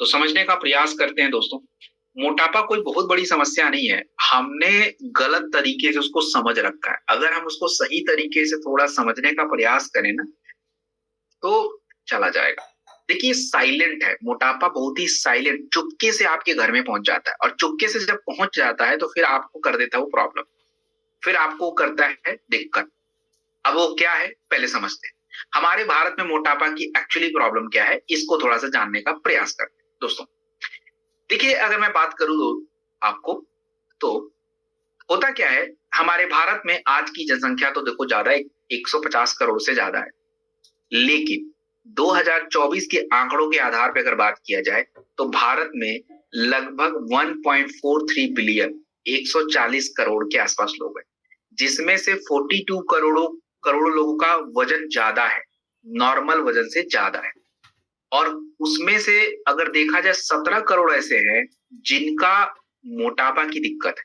तो समझने का प्रयास करते हैं दोस्तों। मोटापा कोई बहुत बड़ी समस्या नहीं है, हमने गलत तरीके से उसको समझ रखा है। अगर हम उसको सही तरीके से थोड़ा समझने का प्रयास करें ना, तो चला जाएगा। देखिए, साइलेंट है मोटापा, बहुत ही साइलेंट, चुपके से आपके घर में पहुंच जाता है, और चुपके से जब पहुंच जाता है तो फिर आपको कर देता है वो प्रॉब्लम, फिर आपको करता है दिक्कत। अब वो क्या है पहले समझते हैं। हमारे भारत में मोटापा की एक्चुअली प्रॉब्लम क्या है, इसको थोड़ा सा जानने का प्रयास करते हैं दोस्तों। देखिए, अगर मैं बात करूं आपको, तो होता क्या है, हमारे भारत में आज की जनसंख्या तो देखो ज्यादा है, 150 करोड़ से ज्यादा है। लेकिन 2024 के आंकड़ों के आधार पर अगर बात किया जाए तो भारत में लगभग 1.43 बिलियन, 140 करोड़ के आसपास लोग हैं, जिसमें से 42 करोड़ लोगों का वजन ज्यादा है, नॉर्मल वजन से ज्यादा है। और उसमें से अगर देखा जाए 17 करोड़ ऐसे हैं जिनका मोटापा की दिक्कत है।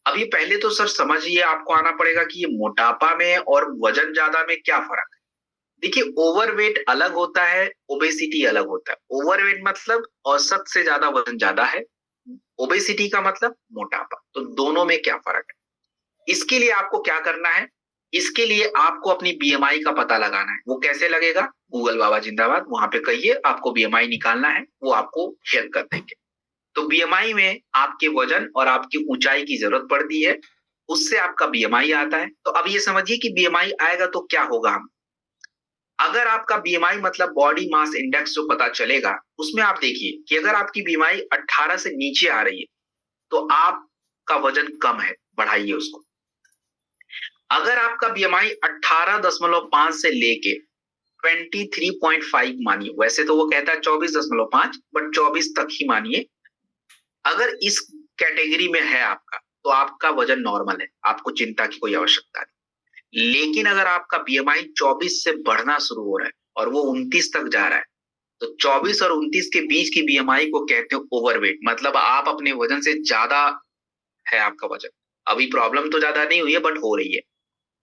अब ये पहले तो सर समझिए, आपको आना पड़ेगा कि ये मोटापा में और वजन ज्यादा में क्या फर्क है। देखिए, ओवरवेट अलग होता है, ओबेसिटी अलग होता है। ओवरवेट मतलब औसत से ज्यादा वजन ज्यादा है, ओबेसिटी का मतलब मोटापा। तो दोनों में क्या फर्क है, इसके लिए आपको क्या करना है, इसके लिए आपको अपनी बीएमआई का पता लगाना है। वो कैसे लगेगा, गूगल बाबा जिंदाबाद, वहां पे कहिए आपको बीएमआई निकालना है, वो आपको हेल्प कर देंगे। तो बीएमआई में आपके वजन और आपकी ऊंचाई की जरूरत पड़ती है, उससे आपका बीएमआई आता है। तो अब ये समझिए कि बीएमआई आएगा तो क्या होगा। हम अगर आपका बीएमआई मतलब बॉडी मास इंडेक्स जो पता चलेगा, उसमें आप देखिए कि अगर आपकी बीएमआई 18 से नीचे आ रही है तो आपका वजन कम है, बढ़ाइए उसको। अगर आपका बीएमआई 18.5 से लेके 23.5 मानिए, वैसे तो वो कहता है 24.5, बट 24 तक ही मानिए, अगर इस कैटेगरी में है आपका, तो आपका वजन नॉर्मल है, आपको चिंता की कोई आवश्यकता नहीं। लेकिन अगर आपका बीएमआई 24 से बढ़ना शुरू हो रहा है और वो 29 तक जा रहा है, तो 24 और 29 के बीच की बीएमआई को कहते हैं ओवरवेट, मतलब आप अपने वजन से ज्यादा है आपका वजन। अभी प्रॉब्लम तो ज्यादा नहीं हुई है, बट हो रही है।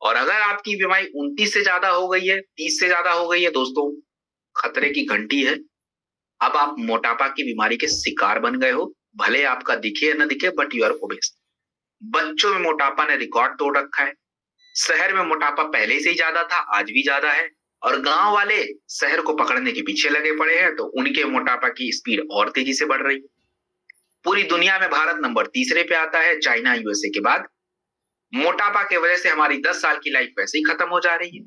और अगर आपकी बीमारी 29 से ज्यादा हो गई है, 30 से ज्यादा हो गई है, दोस्तों खतरे की घंटी है। अब आप मोटापा की बीमारी के शिकार बन गए हो, भले आपका दिखे या न दिखे, बट यू आर ओबेस। बच्चों में मोटापा ने रिकॉर्ड तोड़ रखा है। शहर में मोटापा पहले से ही ज्यादा था, आज भी ज्यादा है। और गांव वाले शहर को पकड़ने के पीछे लगे पड़े हैं, तो उनके मोटापा की स्पीड और तेजी से बढ़ रही है। पूरी दुनिया में भारत नंबर तीसरे पे आता है, चाइना यूएसए के बाद। मोटापा की वजह से हमारी 10 साल की लाइफ वैसे ही खत्म हो जा रही है।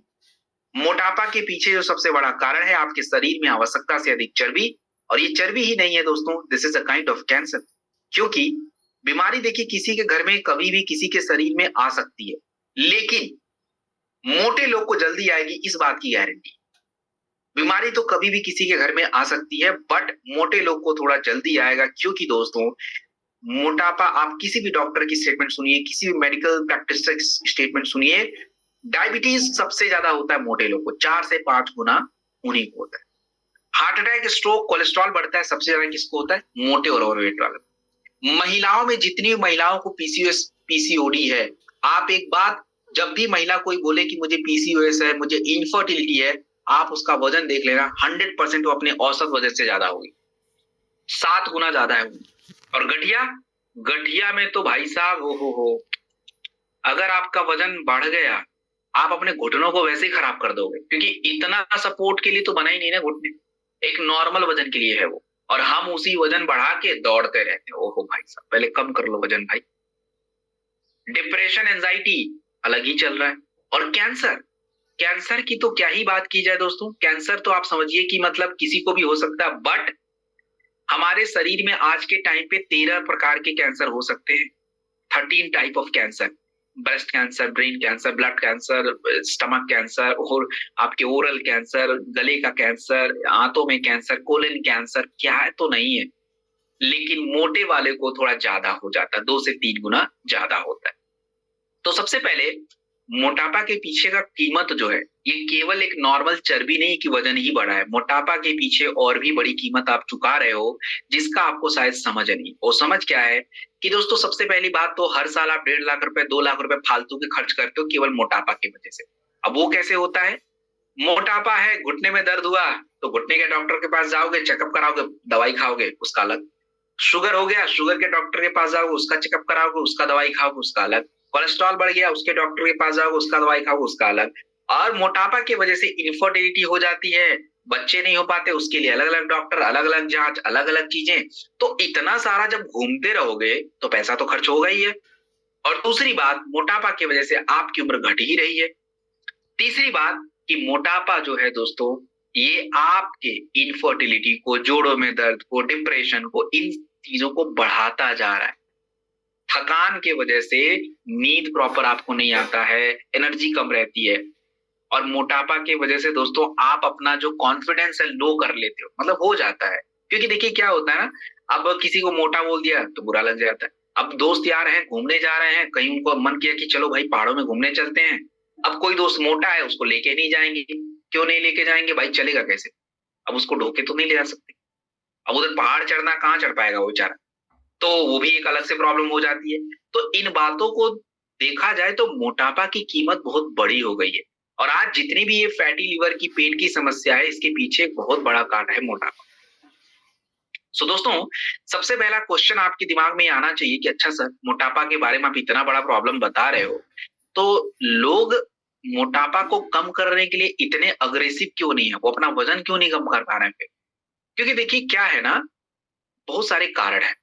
मोटापा के पीछे जो सबसे बड़ा कारण है, आपके शरीर में आवश्यकता से अधिक चर्बी। और ये चर्बी ही नहीं है दोस्तों, this is a kind of cancer. क्योंकि बीमारी देखिए किसी के घर में कभी भी किसी के शरीर में आ सकती है, लेकिन मोटे लोग को जल्दी आएगी, इस बात की गारंटी। बीमारी तो कभी भी किसी के घर में आ सकती है, बट मोटे लोग को थोड़ा जल्दी आएगा। क्योंकि दोस्तों, मोटापा, आप किसी भी डॉक्टर की स्टेटमेंट सुनिए, किसी भी मेडिकल प्रैक्टिशनर की स्टेटमेंट सुनिए, डायबिटीज सबसे ज्यादा होता है मोटे लोग को, 4 से 5 गुना उन्हीं को होता है। हार्ट अटैक, स्ट्रोक, कोलेस्ट्रॉल बढ़ता है सबसे ज्यादा किसको होता है, मोटे और ओवरवेट वाले। महिलाओं में जितनी महिलाओं को पीसीओएस पीसीओडी है, आप एक बात, जब भी महिला कोई बोले कि मुझे पीसीओएस है, मुझे इनफर्टिलिटी है, आप उसका वजन देख लेना, 100% वो अपने औसत वजन से ज्यादा होगी, 7 गुना ज्यादा है। और गठिया, गठिया में तो भाई साहब हो, अगर आपका वजन बढ़ गया, आप अपने घुटनों को वैसे ही खराब कर दोगे, क्योंकि इतना सपोर्ट के लिए तो बना ही नहीं ना घुटने, एक नॉर्मल वजन के लिए है वो। और हम उसी वजन बढ़ा के दौड़ते रहते हैं। ओहो भाई साहब, पहले कम कर लो वजन भाई। डिप्रेशन, एंजाइटी अलग ही चल रहा है। और कैंसर, कैंसर की तो क्या ही बात की जाए दोस्तों। कैंसर तो आप समझिए कि मतलब किसी को भी हो सकता है, बट हमारे शरीर में आज के टाइम पे 13 प्रकार के कैंसर हो सकते हैं, 13 type of cancer. Breast cancer, brain cancer, blood cancer, stomach cancer, और आपके ओरल कैंसर, गले का कैंसर, आंतों में कैंसर, कोलन कैंसर, क्या है तो नहीं है। लेकिन मोटे वाले को थोड़ा ज्यादा हो जाता है, 2 से 3 गुना ज्यादा होता है। तो सबसे पहले मोटापा के पीछे का कीमत जो है, ये केवल एक नॉर्मल चर्बी नहीं कि वजन ही बढ़ा है। मोटापा के पीछे और भी बड़ी कीमत आप चुका रहे हो, जिसका आपको शायद समझ नहीं। वो समझ क्या है कि दोस्तों, सबसे पहली बात तो हर साल आप 1.5 लाख रुपए, 2 लाख रुपए फालतू के खर्च करते हो केवल मोटापा की वजह से। अब वो कैसे होता है, मोटापा है, घुटने में दर्द हुआ, तो घुटने के डॉक्टर के पास जाओगे, चेकअप कराओगे, दवाई खाओगे, उसका अलग। शुगर हो गया, शुगर के डॉक्टर के पास जाओगे, उसका चेकअप कराओगे, उसका दवाई खाओगे, उसका अलग। कोलेस्ट्रॉल बढ़ गया, उसके डॉक्टर के पास जाओगे, उसका दवाई खाओगे, उसका अलग। और मोटापा की वजह से इनफर्टिलिटी हो जाती है, बच्चे नहीं हो पाते, उसके लिए अलग अलग डॉक्टर, अलग अलग जांच, अलग अलग चीजें। तो इतना सारा जब घूमते रहोगे तो पैसा तो खर्च होगा ही है। और दूसरी बात, मोटापा की वजह से आपकी उम्र घट ही रही है। तीसरी बात कि मोटापा जो है दोस्तों, ये आपके इनफर्टिलिटी को, जोड़ों में दर्द को, डिप्रेशन को, इन चीजों को बढ़ाता जा रहा है। थकान के वजह से नींद प्रॉपर आपको नहीं आता है, एनर्जी कम रहती है। और मोटापा की वजह से दोस्तों आप अपना जो कॉन्फिडेंस है लो कर लेते हो, मतलब हो जाता है। क्योंकि देखिए क्या होता है ना, अब किसी को मोटा बोल दिया तो बुरा लग जाता है। अब दोस्त यार हैं, घूमने जा रहे हैं, कहीं उनको मन किया कि चलो भाई पहाड़ों में घूमने चलते हैं। अब कोई दोस्त मोटा है, उसको लेके नहीं जाएंगे। क्यों नहीं लेके जाएंगे भाई, चलेगा कैसे? अब उसको ढोके तो नहीं ले जा सकते। अब उधर पहाड़ चढ़ना, कहाँ चढ़ पाएगा वो बेचारा? तो वो भी एक अलग से प्रॉब्लम हो जाती है। तो इन बातों को देखा जाए तो मोटापा की कीमत बहुत बड़ी हो गई है। और आज जितनी भी ये फैटी लीवर की, पेट की समस्या है, इसके पीछे एक बहुत बड़ा कारण है मोटापा। सो दोस्तों, सबसे पहला क्वेश्चन आपके दिमाग में ये आना चाहिए कि अच्छा सर, मोटापा के बारे में आप इतना बड़ा प्रॉब्लम बता रहे हो, तो लोग मोटापा को कम करने के लिए इतने अग्रेसिव क्यों नहीं है, वो अपना वजन क्यों नहीं कम कर पा रहे हैं? क्योंकि देखिए क्या है ना, बहुत सारे कारण है।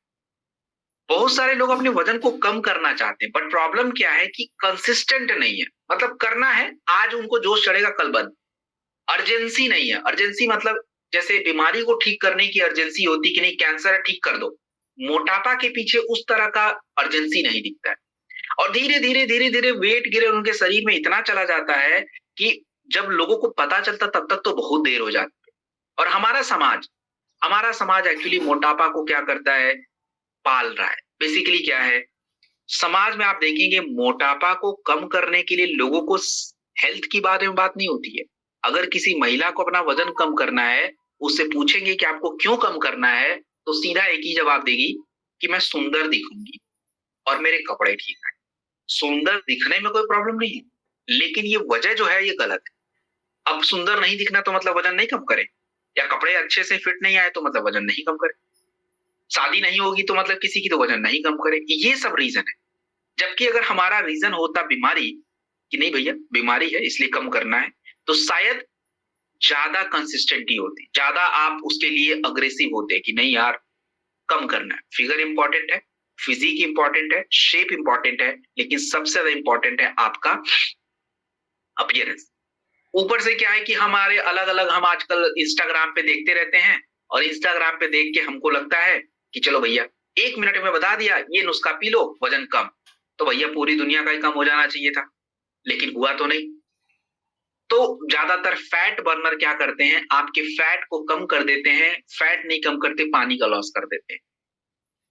बहुत सारे लोग अपने वजन को कम करना चाहते हैं, बट प्रॉब्लम क्या है कि कंसिस्टेंट नहीं है। मतलब करना है, आज उनको जोश चढ़ेगा, कल बंद। अर्जेंसी नहीं है। अर्जेंसी मतलब जैसे बीमारी को ठीक करने की अर्जेंसी होती कि नहीं, कैंसर है ठीक कर दो। मोटापा के पीछे उस तरह का अर्जेंसी नहीं दिखता है। और धीरे धीरे धीरे धीरे वेट गिरे उनके शरीर में इतना चला जाता है कि जब लोगों को पता चलता तब तक तो बहुत देर हो जाती है। और हमारा समाज एक्चुअली मोटापा को क्या करता है, पाल रहा है। बेसिकली क्या है, समाज में आप देखेंगे मोटापा को कम करने के लिए लोगों को हेल्थ की बारे में बात नहीं होती है। अगर किसी महिला को अपना वजन कम करना है, उससे पूछेंगे कि आपको क्यों कम करना है, तो सीधा एक ही जवाब देगी कि मैं सुंदर दिखूंगी और मेरे कपड़े ठीक है। सुंदर दिखने में कोई प्रॉब्लम नहीं है, लेकिन ये वजह जो है ये गलत है। अब सुंदर नहीं दिखना तो मतलब वजन नहीं कम करे, या कपड़े अच्छे से फिट नहीं आए तो मतलब वजन नहीं कम करे, शादी नहीं होगी तो मतलब किसी की तो वजन नहीं कम करे। ये सब रीजन है। जबकि अगर हमारा रीजन होता बीमारी, कि नहीं भैया बीमारी है इसलिए कम करना है, तो शायद ज्यादा कंसिस्टेंटी होती, ज्यादा आप उसके लिए अग्रेसिव होते कि नहीं यार कम करना है। फिगर इंपॉर्टेंट है, फिजिक इंपॉर्टेंट है, शेप इंपॉर्टेंट है, लेकिन सबसे ज्यादा इंपॉर्टेंट है आपका अपीयरेंस। ऊपर से क्या है कि हमारे अलग अलग, हम आजकल इंस्टाग्राम पे देखते रहते हैं, और इंस्टाग्राम पे देख के हमको लगता है कि चलो भैया 1 मिनट में बता दिया ये नुस्खा पी लो वजन कम, तो भैया पूरी दुनिया का ही कम हो जाना चाहिए था, लेकिन हुआ तो नहीं। तो ज्यादातर फैट बर्नर क्या करते हैं, आपके फैट को कम कर देते हैं। फैट नहीं कम करते, पानी का लॉस कर देते हैं।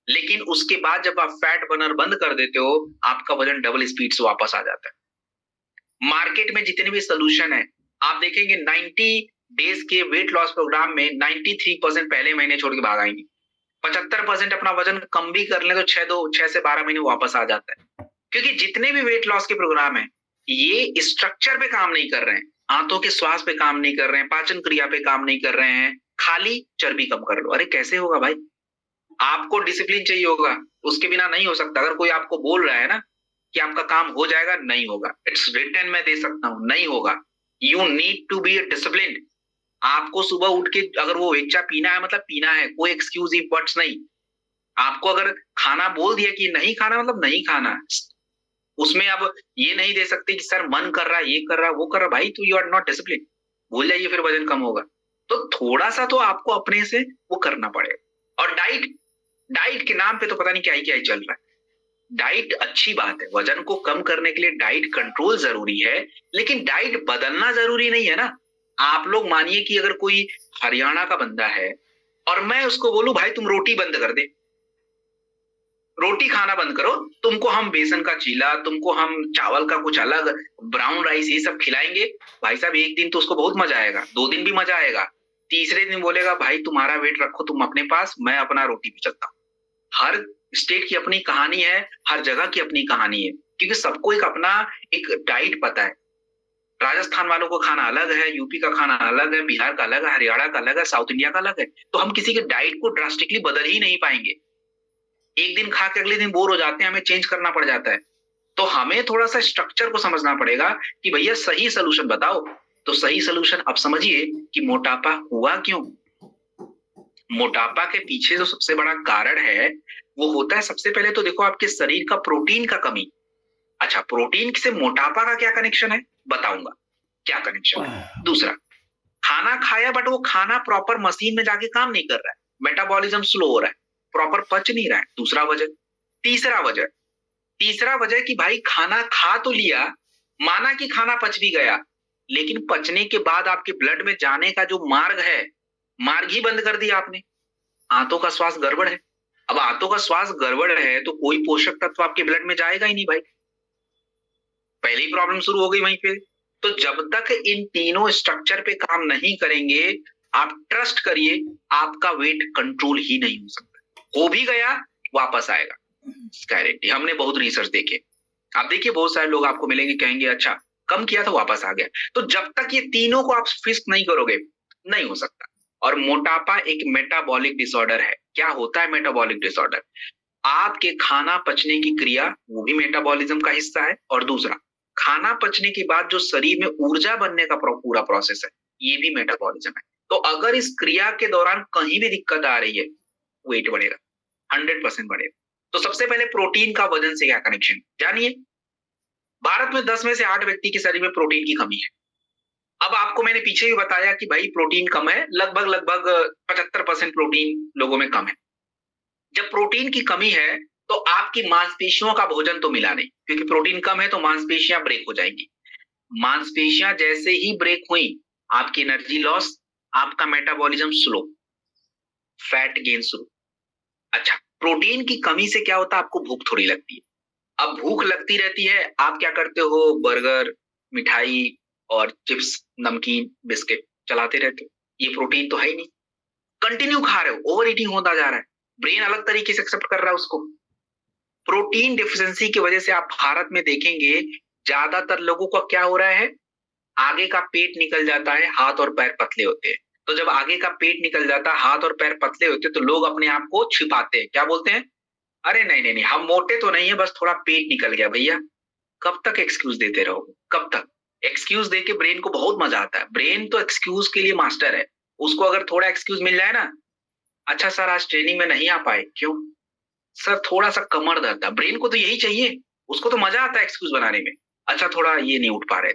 लेकिन उसके बाद जब आप फैट बर्नर बंद कर देते हो, आपका वजन डबल स्पीड से वापस आ जाता है। मार्केट में जितने भी सोल्यूशन है, आप देखेंगे 90 डेज के वेट लॉस प्रोग्राम में 93% पहले महीने छोड़ के भाग आएंगे। 75% अपना वजन कम भी कर ले तो 6 से 12 महीने वापस आ जाता है। क्योंकि जितने भी वेट लॉस के प्रोग्राम है, ये स्ट्रक्चर पे काम नहीं कर रहे हैं, आंतों के श्वास पे काम नहीं कर रहे हैं, पाचन क्रिया पे काम नहीं कर रहे हैं, खाली चर्बी कम कर लो। अरे कैसे होगा भाई? आपको डिसिप्लिन चाहिए होगा, उसके बिना नहीं हो सकता। अगर कोई आपको बोल रहा है ना कि आपका काम हो जाएगा, नहीं होगा। इट्स रिटन, मैं दे सकता हूं, नहीं होगा। You need to be discipline. आपको सुबह उठ के अगर वो एक चाय पीना है मतलब पीना है, कोई एक्सक्यूजिव वर्ड्स नहीं। आपको अगर खाना बोल दिया कि नहीं खाना मतलब नहीं खाना, उसमें अब ये नहीं दे सकते कि सर मन कर रहा है, ये कर रहा है, वो कर रहा है, भाई तो यू आर नॉट डिसिप्लिन। भूल जाइए, फिर वजन कम होगा। तो थोड़ा सा तो आपको अपने से वो करना पड़ेगा। और डाइट, डाइट के नाम पे तो पता नहीं क्या ही चल रहा है। डाइट अच्छी बात है, वजन को कम करने के लिए डाइट कंट्रोल जरूरी है, लेकिन डाइट बदलना जरूरी नहीं है ना। आप लोग मानिए कि अगर कोई हरियाणा का बंदा है और मैं उसको बोलूं भाई तुम रोटी बंद कर दे, रोटी खाना बंद करो, तुमको हम बेसन का चीला, तुमको हम चावल का कुछ अलग, ब्राउन राइस, ये सब खिलाएंगे। भाई साहब एक दिन तो उसको बहुत मजा आएगा, 2 दिन भी मजा आएगा, तीसरे दिन बोलेगा भाई तुम्हारा वेट रखो तुम अपने पास, मैं अपना रोटी पे चलता हूं। हर स्टेट की अपनी कहानी है, हर जगह की अपनी कहानी है, क्योंकि सबको एक अपना एक डाइट पता है। राजस्थान वालों को खाना अलग है, यूपी का खाना अलग है, बिहार का अलग है, हरियाणा का अलग है, साउथ इंडिया का अलग है। तो हम किसी के डाइट को ड्रास्टिकली बदल ही नहीं पाएंगे। एक दिन खा के अगले दिन बोर हो जाते हैं, हमें चेंज करना पड़ जाता है। तो हमें थोड़ा सा स्ट्रक्चर को समझना पड़ेगा कि भैया सही सोल्यूशन बताओ। तो सही सोल्यूशन अब समझिए कि मोटापा हुआ क्यों। मोटापा के पीछे जो सबसे बड़ा कारण है वो होता है, सबसे पहले तो देखो आपके शरीर का प्रोटीन का कमी। अच्छा, प्रोटीन से मोटापा का क्या कनेक्शन है बताऊंगा, क्या कनेक्शन है। दूसरा, खाना खाया बट वो खाना प्रॉपर मशीन में जाके काम नहीं कर रहा है, मेटाबॉलिज्म स्लो हो रहा है, प्रॉपर पच नहीं रहा है, दूसरा वजह। तीसरा वजह कि भाई खाना खा तो लिया, माना कि खाना पच भी गया, लेकिन पचने के बाद आपके ब्लड में जाने का जो मार्ग है, मार्ग ही बंद कर दिया आपने। आंतों का श्वास गड़बड़ है। अब आंतों का श्वास गड़बड़ है तो कोई पोषक तत्व आपके ब्लड में जाएगा ही नहीं भाई, पहले ही प्रॉब्लम शुरू हो गई वहीं पे। तो जब तक इन तीनों स्ट्रक्चर पे काम नहीं करेंगे, आप ट्रस्ट करिए आपका वेट कंट्रोल ही नहीं हो सकता। हो भी गया वापस आएगा, गारंटी। हमने बहुत रिसर्च देखे, आप देखिए बहुत सारे लोग आपको मिलेंगे कहेंगे अच्छा कम किया था वापस आ गया। तो जब तक ये तीनों को आप फिक्स नहीं करोगे नहीं हो सकता। और मोटापा एक मेटाबॉलिक डिसऑर्डर है। क्या होता है मेटाबॉलिक डिसऑर्डर? आपके खाना पचने की क्रिया वो भी मेटाबॉलिज्म का हिस्सा है, और दूसरा खाना पचने के बाद जो शरीर में ऊर्जा बनने का पूरा प्रोसेस है ये भी मेटाबॉलिज्म है। तो अगर इस क्रिया के दौरान कहीं भी दिक्कत आ रही है, वेट बढ़ेगा, 100% बढ़ेगा। तो सबसे पहले प्रोटीन का वजन से क्या कनेक्शन जानिए। भारत में 10 में से 8 व्यक्ति के शरीर में प्रोटीन की कमी है। अब आपको मैंने पीछे भी बताया कि भाई प्रोटीन कम है, लगभग 75% प्रोटीन लोगों में कम है। जब प्रोटीन की कमी है तो आपकी मांसपेशियों का भोजन तो मिला नहीं, क्योंकि प्रोटीन कम है तो मांसपेशियां ब्रेक हो जाएंगी। मांसपेशियां जैसे ही ब्रेक हुई, आपकी एनर्जी लॉस, आपका मेटाबॉलिज्म स्लो, फैट गेन शुरू। अच्छा, प्रोटीन की कमी से क्या होता है, आपको भूख थोड़ी लगती है। अब भूख लगती रहती है, आप क्या करते हो, बर्गर, मिठाई और चिप्स, नमकीन, बिस्किट चलाते रहते हो। ये प्रोटीन तो है ही नहीं, कंटिन्यू खा रहे हो, ओवर ईटिंग होता जा रहा है, ब्रेन अलग तरीके से एक्सेप्ट कर रहा है उसको। प्रोटीन डिफिशिएंसी की वजह से आप भारत में देखेंगे ज्यादातर लोगों का क्या हो रहा है, आगे का पेट निकल जाता है, हाथ और पैर पतले होते हैं। तो जब आगे का पेट निकल जाता है, हाथ और पैर पतले होते हैं, तो लोग अपने आप को छिपाते हैं, क्या बोलते हैं, अरे नहीं नहीं नहीं हम मोटे तो नहीं है, बस थोड़ा पेट निकल गया। भैया कब तक एक्सक्यूज देते रहोगे, कब तक एक्सक्यूज देके? ब्रेन को बहुत मजा आता है, ब्रेन तो एक्सक्यूज के लिए मास्टर है। उसको अगर थोड़ा एक्सक्यूज मिल जाए ना, अच्छा सर आज ट्रेनिंग में नहीं आ पाए, क्यों सर, थोड़ा सा कमर दर्द था, ब्रेन को तो यही चाहिए, उसको तो मजा आता है एक्सक्यूज बनाने में। अच्छा थोड़ा ये नहीं उठ पा रहे,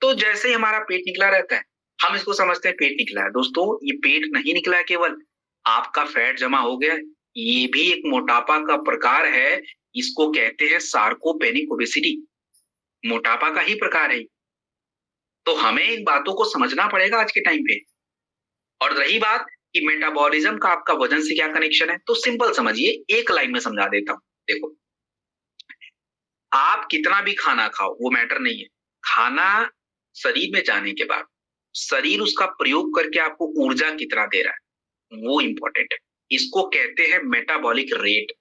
तो जैसे ही हमारा पेट निकला रहता है हम इसको समझते हैं पेट निकला है। दोस्तों ये पेट नहीं निकला है, केवल आपका फैट जमा हो गया है। ये भी एक मोटापा का प्रकार है, इसको कहते हैं सार्कोपेनिक ओबेसिटी, मोटापा का ही प्रकार है। तो हमें इन बातों को समझना पड़ेगा आज के टाइम पे। और रही बात कि मेटाबॉलिज्म का आपका वजन से क्या कनेक्शन है, तो सिंपल समझिए, एक लाइन में समझा देता हूं। देखो, आप कितना भी खाना खाओ वो मैटर नहीं है, खाना शरीर में जाने के बाद शरीर उसका प्रयोग करके आपको ऊर्जा कितना दे रहा है वो इंपॉर्टेंट है। इसको कहते हैं मेटाबॉलिक रेट।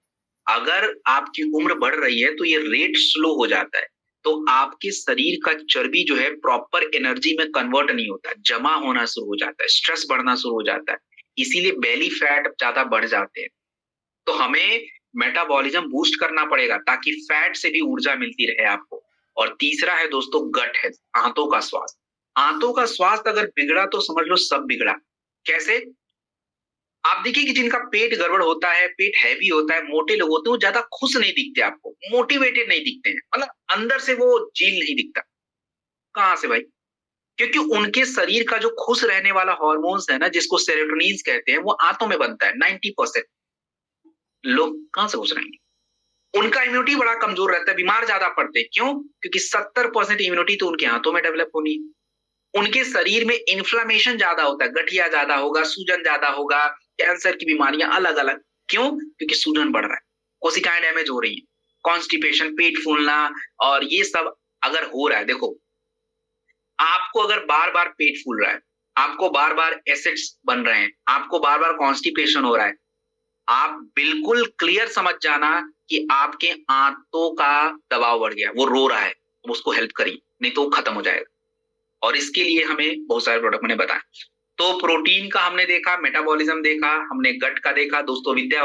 अगर आपकी उम्र बढ़ रही है तो ये रेट स्लो हो जाता है, तो आपके शरीर का चर्बी जो है प्रॉपर एनर्जी में कन्वर्ट नहीं होता, जमा होना शुरू हो जाता है, स्ट्रेस बढ़ना शुरू हो जाता है, इसीलिए बेली फैट ज्यादा बढ़ जाते हैं। तो हमें मेटाबॉलिज्म बूस्ट करना पड़ेगा ताकि फैट से भी ऊर्जा मिलती रहे आपको। और तीसरा है दोस्तों गट हेल्थ, आंतों का स्वास्थ्य। आंतों का स्वास्थ्य अगर बिगड़ा तो समझ लो सब बिगड़ा। कैसे? आप देखिए कि जिनका पेट गड़बड़ होता है, पेट हैवी होता है, मोटे लोग होते हैं, वो ज्यादा खुश नहीं दिखते, आपको मोटिवेटेड नहीं दिखते हैं, मतलब अंदर से वो जील नहीं दिखता। कहां से भाई? क्योंकि उनके शरीर का जो खुश रहने वाला हार्मोन्स है ना, जिसको सेरोटोनिन कहते हैं, वो आंतों में बनता है। 90% लोग कहां से खुश रहेंगे? उनका इम्यूनिटी बड़ा कमजोर रहता है, बीमार ज्यादा पड़ते हैं। क्यों? क्योंकि 70% इम्यूनिटी तो उनके हाथों में डेवलप होनी है। उनके शरीर में इन्फ्लामेशन ज्यादा होता है, गठिया ज्यादा होगा, सूजन ज्यादा होगा, कैंसर की बीमारियां अलग अलग। क्यों? क्योंकि सूजन बढ़ रहा है, कोशिकाएं डैमेज हो रही है, कॉन्स्टिपेशन, पेट फूलना, और ये सब अगर हो रहा है। देखो, आपको अगर बार बार पेट फूल रहा है, आपको बार बार एसिड्स बन रहे हैं, आपको बार बार कॉन्स्टिपेशन हो रहा है, आप बिल्कुल क्लियर समझ जाना कि आपके आंतों का दबाव बढ़ गया, वो रो रहा है, उसको हेल्प करिए, नहीं तो वो खत्म हो जाएगा। और इसके लिए हमें बहुत सारे प्रोडक्ट मैंने बताए। तो प्रोटीन का हमने देखा, मेटाबॉलिज्म देखा, हमने गट का देखा दोस्तों, विद्या